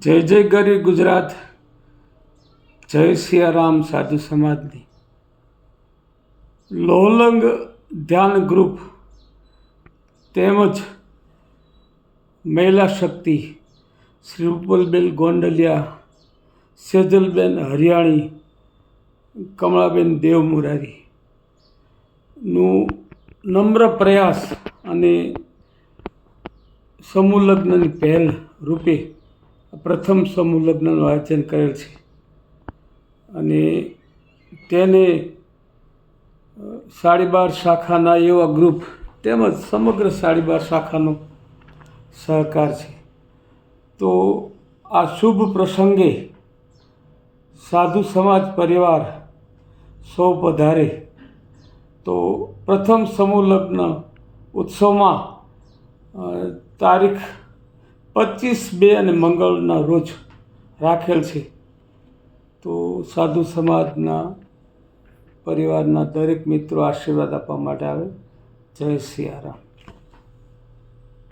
જય જય ગરી ગુજરાત, જય સિયારામ સાધુ સમાજની લોલંગ ધ્યાન ગ્રુપ તેમજ મહિલા શક્તિ શ્રી રૂપલબેન ગોંડલિયા, સેજલબેન હરિયાણી, કમળાબેન દેવમુરારીનું નમ્ર પ્રયાસ અને સમૂહ લગ્નની પહેલ રૂપે પ્રથમ સમૂહ લગ્નનું આયોજન કરેલ છે અને તેને 12.5 શાખાના એવા ગ્રુપ તેમજ સમગ્ર 12.5 શાખાનો સહકાર છે. તો આ શુભ પ્રસંગે સાધુ સમાજ પરિવાર સૌ પધારે તો પ્રથમ સમૂહ લગ્ન ઉત્સવમાં તારીખ 25/2 અને મંગળના રોજ રાખેલ છે. તો સાધુ સમાજના પરિવારના દરેક મિત્રો આશીર્વાદ આપવા માટે આવે. જય સિયારામ.